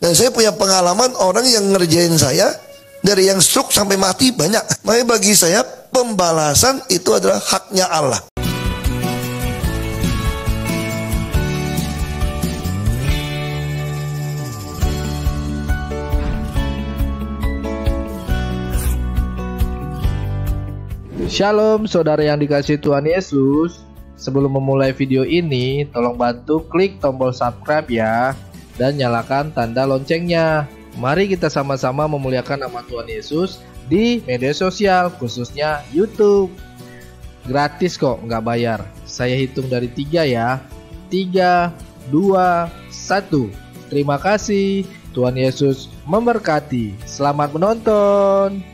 Dan saya punya pengalaman orang yang ngerjain saya, dari yang stroke sampai mati banyak. Makanya bagi saya pembalasan itu adalah haknya Allah. Shalom saudara yang dikasihi Tuhan Yesus. Sebelum memulai video ini, tolong bantu klik tombol subscribe ya, dan nyalakan tanda loncengnya. Mari kita sama-sama memuliakan nama Tuhan Yesus di media sosial, khususnya YouTube. Gratis kok, nggak bayar. Saya hitung dari 3 ya. 3, 2, 1. Terima kasih. Tuhan Yesus memberkati. Selamat menonton.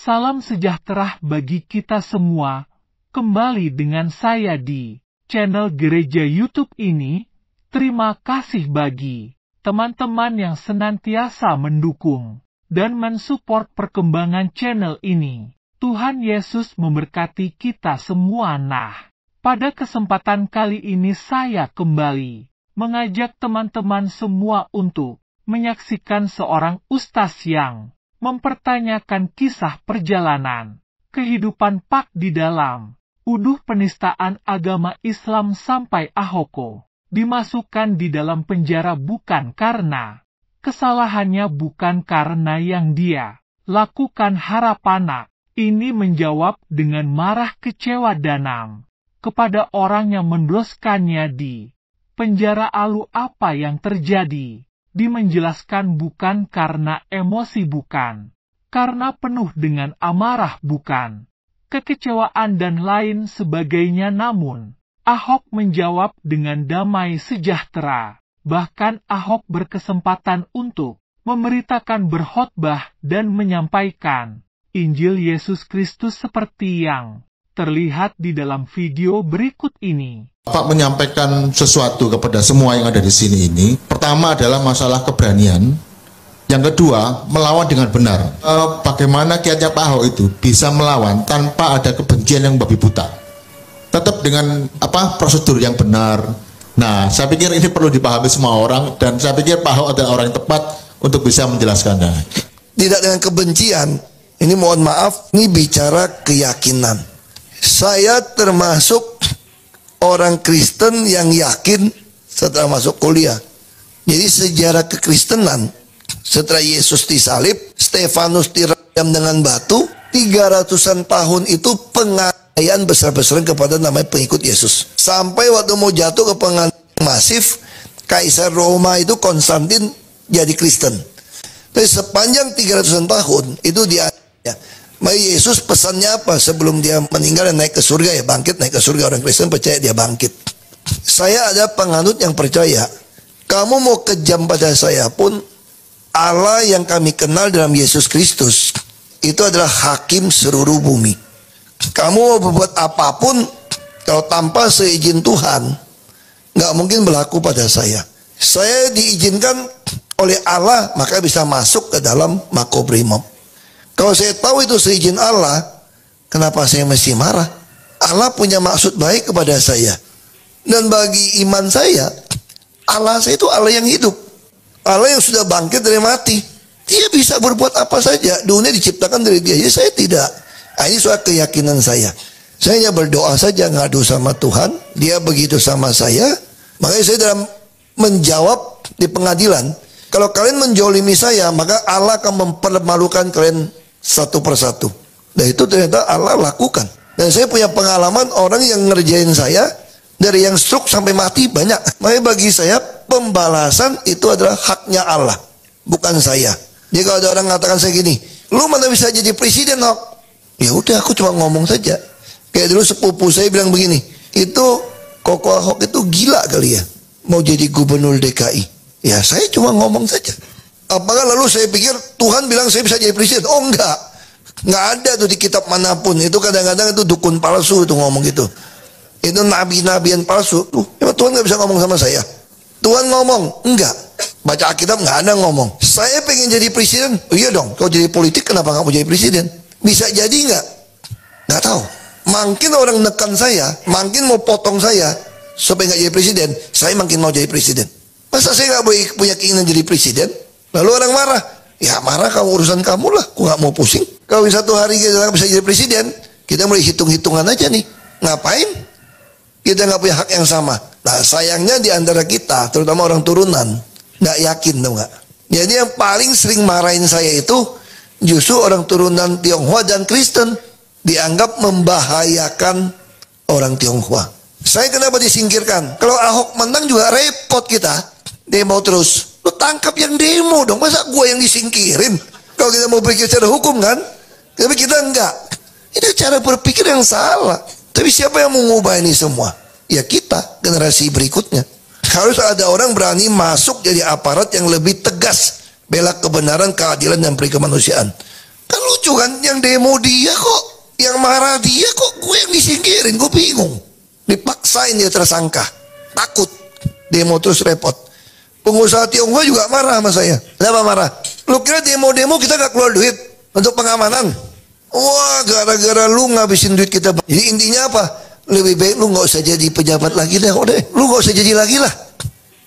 Salam sejahtera bagi kita semua, kembali dengan saya di channel Gereja YouTube ini. Terima kasih bagi teman-teman yang senantiasa mendukung dan mensupport perkembangan channel ini. Tuhan Yesus memberkati kita semua. Nah, pada kesempatan kali ini saya kembali mengajak teman-teman semua untuk menyaksikan seorang ustaz yang mempertanyakan kisah perjalanan kehidupan Pak di dalam tuduh penistaan agama Islam sampai Ahok dimasukkan di dalam penjara bukan karena kesalahannya, bukan karena yang dia lakukan. Harapan ini menjawab dengan marah, kecewa dan kepada orang yang mendoskanya di penjara. Lalu apa yang terjadi? Dimenjelaskan bukan karena emosi, bukan karena penuh dengan amarah, bukan kekecewaan dan lain sebagainya, namun Ahok menjawab dengan damai sejahtera. Bahkan Ahok berkesempatan untuk memberitakan, berkhotbah dan menyampaikan Injil Yesus Kristus seperti yang terlihat di dalam video berikut ini. Bapak menyampaikan sesuatu kepada semua yang ada di sini ini. Pertama adalah masalah keberanian. Yang kedua, melawan dengan benar. Bagaimana kiatnya Pak Ahok itu bisa melawan tanpa ada kebencian yang babi buta. Tetap dengan prosedur yang benar. Nah, saya pikir ini perlu dipahami semua orang, dan saya pikir Pak Ahok adalah orang yang tepat untuk bisa menjelaskannya. Tidak dengan kebencian. Ini mohon maaf, ini bicara keyakinan. Saya termasuk orang Kristen yang yakin setelah masuk kuliah. Jadi sejarah kekristenan, setelah Yesus disalib, Stefanus dirajam dengan batu, 300-an tahun itu penganiayaan besar-besaran kepada namanya pengikut Yesus. Sampai waktu mau jatuh ke penganiayaan masif, Kaisar Roma itu Konstantin jadi Kristen. Tapi sepanjang 300-an tahun itu dia. Maka Yesus pesannya apa sebelum dia meninggal dan naik ke surga? Ya bangkit, naik ke surga. Orang Kristen percaya dia bangkit. Saya ada penganut yang percaya, kamu mau kejam pada saya pun, Allah yang kami kenal dalam Yesus Kristus itu adalah hakim seluruh bumi. Kamu mau berbuat apapun, kalau tanpa seizin Tuhan, nggak mungkin berlaku pada saya. Saya diizinkan oleh Allah, maka bisa masuk ke dalam Makobrimob. Kalau saya tahu itu seizin Allah, kenapa saya mesti marah? Allah punya maksud baik kepada saya. Dan bagi iman saya, Allah saya itu Allah yang hidup. Allah yang sudah bangkit dari mati. Dia bisa berbuat apa saja. Dunia diciptakan dari dia. Jadi saya tidak. Nah, ini soal keyakinan saya. Saya hanya berdoa saja, ngadu sama Tuhan. Dia begitu sama saya. Makanya saya dalam menjawab di pengadilan, kalau kalian menjolimi saya, maka Allah akan mempermalukan kalian satu persatu. Dan itu ternyata Allah lakukan. Dan saya punya pengalaman orang yang ngerjain saya, dari yang stroke sampai mati banyak. Makanya bagi saya pembalasan itu adalah haknya Allah, bukan saya. Jadi kalau ada orang mengatakan saya gini, lu mana bisa jadi presiden, Hok? Ya udah, aku cuma ngomong saja. Kayak dulu sepupu saya bilang begini, itu Koko Ahok itu gila kali ya, mau jadi gubernur DKI. Ya saya cuma ngomong saja. Apakah lalu saya pikir Tuhan bilang saya bisa jadi presiden? Oh enggak. Enggak ada tuh di kitab manapun. Itu kadang-kadang itu dukun palsu itu ngomong gitu. Itu nabi-nabian palsu. Tuhan nggak bisa ngomong sama saya. Tuhan ngomong, enggak. Baca Alkitab nggak ada ngomong. Saya pengen jadi presiden. Oh iya dong, kalau jadi politik kenapa nggak mau jadi presiden? Bisa jadi nggak? Nggak tahu. Makin orang nekan saya, makin mau potong saya supaya nggak jadi presiden. Saya makin mau jadi presiden. Masa saya nggak punya keinginan jadi presiden? Lalu orang marah. Ya marah, kamu urusan kamu lah. Aku nggak mau pusing. Kalau satu hari kita bisa jadi presiden, kita mulai hitung-hitungan aja nih. Ngapain? Kita nggak punya hak yang sama. Nah sayangnya di antara kita, terutama orang turunan, nggak yakin tuh nggak. Jadi yang paling sering marahin saya itu justru orang turunan Tionghoa dan Kristen, dianggap membahayakan orang Tionghoa. Saya kenapa disingkirkan? Kalau Ahok menang juga repot kita. Demo terus. Lu tangkap yang demo dong. Masa gue yang disingkirin? Kalau kita mau berpikir secara hukum kan? Tapi kita enggak. Ini cara berpikir yang salah. Tapi siapa yang mau mengubah ini semua? Ya kita, generasi berikutnya. Harus ada orang berani masuk jadi aparat yang lebih tegas, bela kebenaran, keadilan, dan peri kemanusiaan. Kan lucu kan, yang demo dia kok, yang marah dia kok, gue yang disingkirin, gue bingung. Dipaksain dia tersangka, takut, demo terus repot. Pengusaha Tionghoa juga marah sama saya. Kenapa marah? Lu kira demo-demo kita gak keluar duit untuk pengamanan? Wah, gara-gara lu ngabisin duit kita. Jadi intinya apa? Lebih baik lu gak usah jadi pejabat lagi deh. Lu gak usah jadi lagi lah.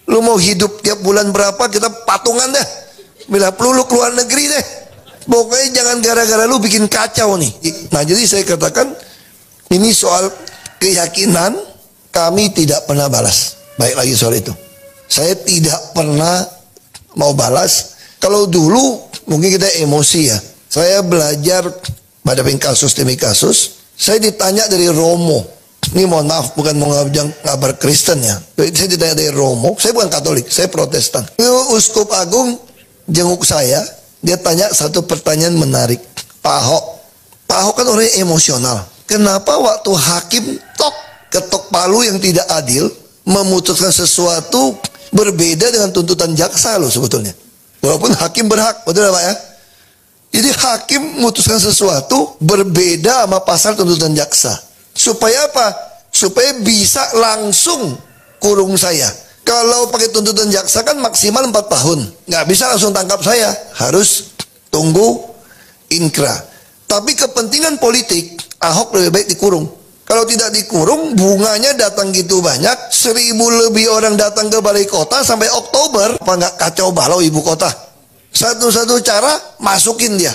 Lu mau hidup tiap bulan berapa, kita patungan deh. Bila perlu lu keluar negeri deh. Pokoknya jangan gara-gara lu bikin kacau nih. Nah jadi saya katakan, ini soal keyakinan, kami tidak pernah balas. Baik lagi soal itu. Saya tidak pernah mau balas. Kalau dulu mungkin kita emosi ya. Saya belajar pada kasus demi kasus. Saya ditanya dari Romo. Ini mohon maaf, bukan mau ngabar Kristen ya. Saya ditanya dari Romo. Saya bukan Katolik, saya Protestan. Itu Uskup Agung jenguk saya. Dia tanya satu pertanyaan menarik. Pak Ahok kan orangnya emosional. Kenapa waktu hakim ketok palu yang tidak adil, memutuskan sesuatu berbeda dengan tuntutan jaksa loh sebetulnya. Walaupun hakim berhak, betul Pak ya? Jadi hakim memutuskan sesuatu berbeda sama pasal tuntutan jaksa. Supaya apa? Supaya bisa langsung kurung saya. Kalau pakai tuntutan jaksa kan maksimal 4 tahun. Nggak bisa langsung tangkap saya. Harus tunggu inkra. Tapi kepentingan politik, Ahok lebih baik dikurung. Kalau tidak dikurung, bunganya datang gitu banyak. 1000 lebih orang datang ke balai kota sampai Oktober. Apa nggak kacau balau ibu kota? Satu-satu cara, masukin dia.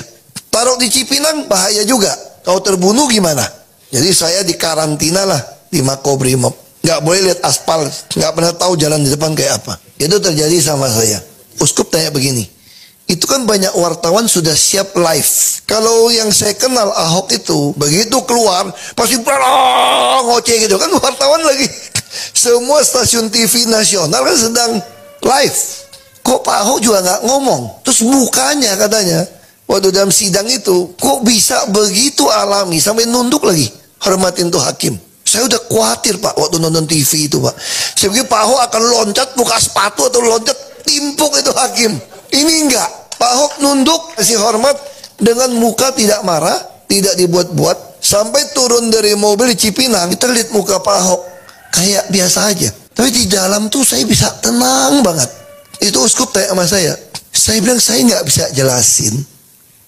Taruh di Cipinang, bahaya juga. Kalau terbunuh gimana? Jadi saya dikarantina lah di Makobrimob. Nggak boleh lihat aspal, nggak pernah tahu jalan di depan kayak apa. Itu terjadi sama saya. Uskup tanya begini, itu kan banyak wartawan sudah siap live. Kalau yang saya kenal Ahok itu, begitu keluar, pasti ngoceh gitu kan, wartawan lagi. Semua stasiun TV nasional kan sedang live. Kok Pak Ahok juga nggak ngomong? Terus mukanya katanya, waktu dalam sidang itu, kok bisa begitu alami, sampai nunduk lagi, hormatin tuh hakim. Saya udah khawatir Pak waktu nonton TV itu Pak. Saya pikir Pak Ahok akan loncat buka sepatu atau loncat timpuk itu hakim. Ini enggak. Pak Ahok nunduk kasih hormat dengan muka tidak marah, tidak dibuat-buat. Sampai turun dari mobil di Cipinang, kita lihat muka Pak Ahok kayak biasa aja. Tapi di dalam tuh saya bisa tenang banget. Itu uskup tanya sama saya. Saya bilang saya nggak bisa jelasin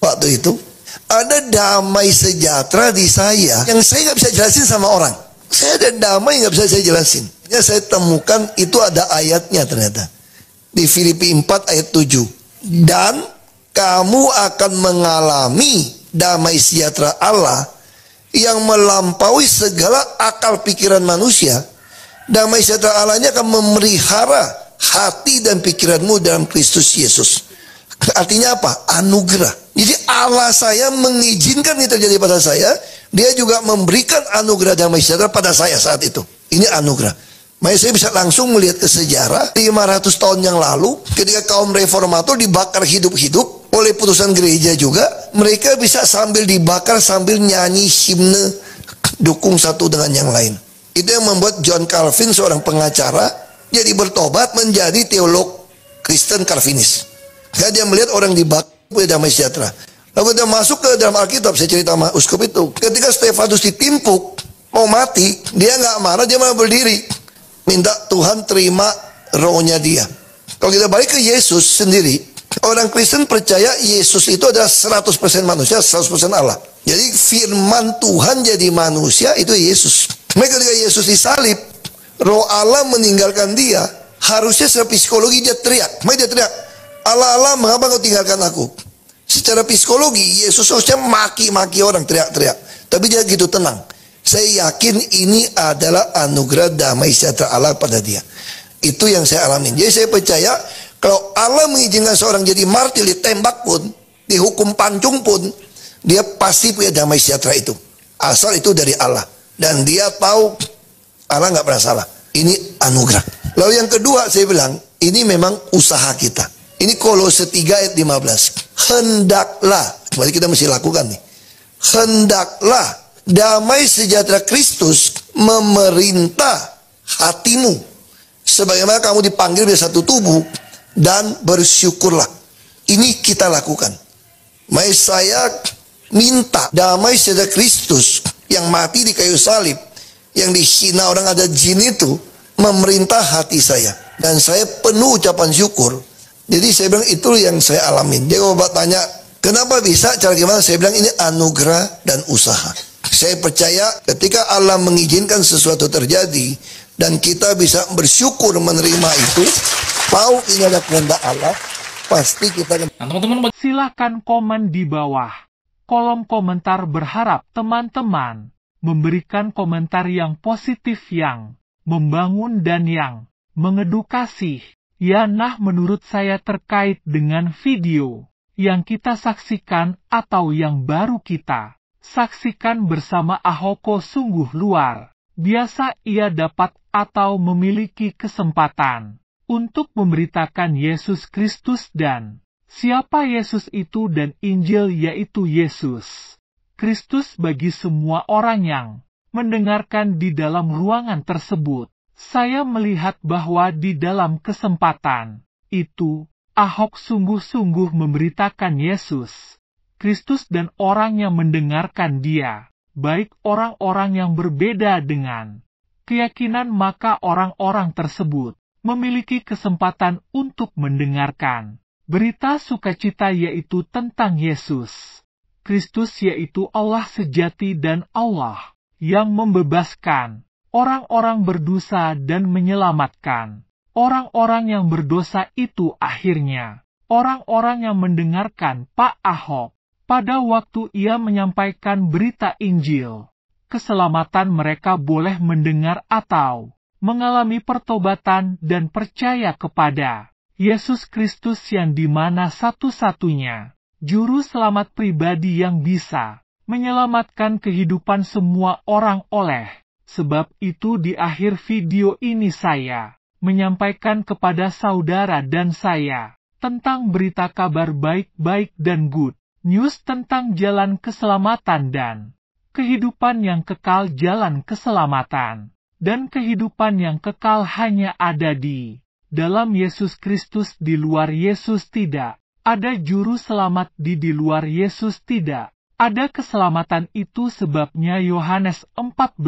waktu itu. Ada damai sejahtera di saya yang saya nggak bisa jelasin sama orang. Saya ada damai nggak bisa saya jelasin. Ya, saya temukan itu ada ayatnya ternyata. Di Filipi 4 ayat 7. Dan kamu akan mengalami damai sejahtera Allah yang melampaui segala akal pikiran manusia. Damai sejahtera Allahnya akan memelihara hati dan pikiranmu dalam Kristus Yesus. Artinya apa? Anugerah. Jadi Allah saya mengizinkan ini terjadi pada saya. Dia juga memberikan anugerah damai sejahtera pada saya saat itu. Ini anugerah. Makanya saya bisa langsung melihat ke sejarah 500 tahun yang lalu ketika kaum reformator dibakar hidup-hidup oleh putusan gereja juga. Mereka bisa sambil dibakar sambil nyanyi himne dukung satu dengan yang lain. Itu yang membuat John Calvin seorang pengacara jadi bertobat menjadi teolog Kristen Calvinis. Karena dia melihat orang dibakar punya damai sejahtera. Lalu dia masuk ke dalam Alkitab, saya cerita sama uskup itu. Ketika Stefanus ditimpuk, mau mati, dia nggak marah, dia malah berdiri. Minta Tuhan terima rohnya dia. Kalau kita balik ke Yesus sendiri, orang Kristen percaya Yesus itu adalah 100% manusia, 100% Allah. Jadi firman Tuhan jadi manusia itu Yesus. Maka ketika Yesus disalib, roh Allah meninggalkan dia. Harusnya secara psikologi dia teriak. Maka dia teriak, Allah, Allah, mengapa kau tinggalkan aku? Secara psikologi, Yesus harusnya maki-maki orang, teriak-teriak. Tapi dia gitu tenang. Saya yakin ini adalah anugerah damai sejahtera Allah pada dia. Itu yang saya alamin. Jadi saya percaya, kalau Allah mengizinkan seorang jadi martir, ditembak pun, dihukum pancung pun, dia pasti punya damai sejahtera itu. Asal itu dari Allah. Dan dia tahu Allah nggak pernah salah. Ini anugerah. Lalu yang kedua saya bilang, ini memang usaha kita. Ini Kolose 3 ayat 15. Hendaklah, kembali kita mesti lakukan nih. Hendaklah damai sejahtera Kristus memerintah hatimu. Sebagaimana kamu dipanggil dari satu tubuh, dan bersyukurlah. Ini kita lakukan. Maka saya minta damai sejahtera Kristus yang mati di kayu salib, yang dihina orang ada jin itu, memerintah hati saya. Dan saya penuh ucapan syukur. Jadi saya bilang itu yang saya alamin. Dia kalau Bapak tanya, kenapa bisa, cara gimana? Saya bilang ini anugerah dan usaha. Saya percaya ketika Allah mengizinkan sesuatu terjadi, dan kita bisa bersyukur menerima itu, tahu ini adalah kehendak Allah, pasti kita... Nah, teman-teman, silakan komen di bawah kolom komentar. Berharap teman-teman memberikan komentar yang positif, yang membangun dan yang mengedukasi. Ya, nah menurut saya terkait dengan video yang kita saksikan atau yang baru kita saksikan bersama Ahoko sungguh luar biasa. Ia dapat atau memiliki kesempatan untuk memberitakan Yesus Kristus dan siapa Yesus itu, dan Injil yaitu Yesus Kristus bagi semua orang yang mendengarkan di dalam ruangan tersebut. Saya melihat bahwa di dalam kesempatan itu, Ahok sungguh-sungguh memberitakan Yesus Kristus dan orang yang mendengarkan dia, baik orang-orang yang berbeda dengan keyakinan, maka orang-orang tersebut memiliki kesempatan untuk mendengarkan berita sukacita, yaitu tentang Yesus Kristus, yaitu Allah sejati dan Allah yang membebaskan orang-orang berdosa dan menyelamatkan orang-orang yang berdosa itu. Akhirnya, orang-orang yang mendengarkan Pak Ahok pada waktu ia menyampaikan berita Injil keselamatan, mereka boleh mendengar atau mengalami pertobatan dan percaya kepada Yesus Kristus, yang dimana satu-satunya juru selamat pribadi yang bisa menyelamatkan kehidupan semua orang. Oleh sebab itu, di akhir video ini saya menyampaikan kepada saudara dan saya tentang berita kabar baik dan good news tentang jalan keselamatan dan kehidupan yang kekal. Jalan keselamatan dan kehidupan yang kekal hanya ada di dalam Yesus Kristus. Di luar Yesus tidak ada juru selamat. Di luar Yesus tidak ada keselamatan. Itu sebabnya Yohanes 14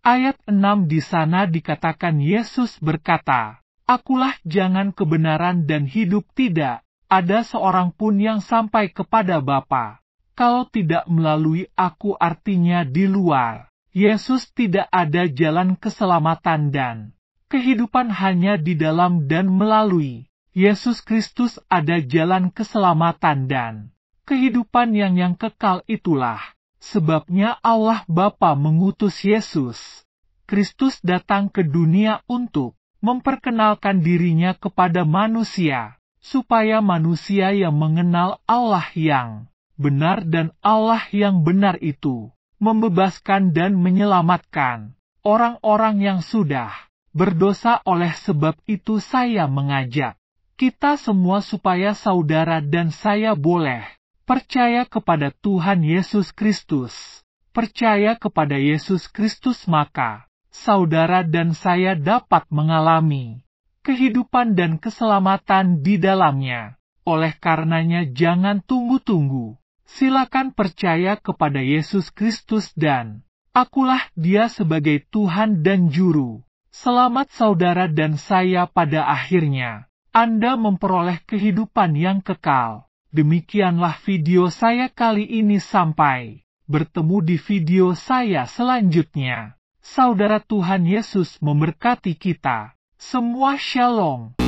ayat 6 di sana dikatakan Yesus berkata, Akulah jalan kebenaran dan hidup, tidak ada seorang pun yang sampai kepada Bapa kalau tidak melalui aku. Artinya di luar Yesus tidak ada jalan keselamatan dan kehidupan, hanya di dalam dan melalui Yesus Kristus ada jalan keselamatan dan kehidupan yang kekal. Itulah sebabnya Allah Bapa mengutus Yesus Kristus datang ke dunia untuk memperkenalkan dirinya kepada manusia, supaya manusia yang mengenal Allah yang benar dan Allah yang benar itu membebaskan dan menyelamatkan orang-orang yang sudah berdosa. Oleh sebab itu saya mengajak kita semua supaya saudara dan saya boleh percaya kepada Tuhan Yesus Kristus. Percaya kepada Yesus Kristus, maka saudara dan saya dapat mengalami kehidupan dan keselamatan di dalamnya. Oleh karenanya jangan tunggu-tunggu. Silakan percaya kepada Yesus Kristus dan akulah Dia sebagai Tuhan dan Juru Selamat saudara dan saya pada akhirnya. Anda memperoleh kehidupan yang kekal. Demikianlah video saya kali ini, sampai bertemu di video saya selanjutnya. Saudara, Tuhan Yesus memberkati kita semua. Shalom.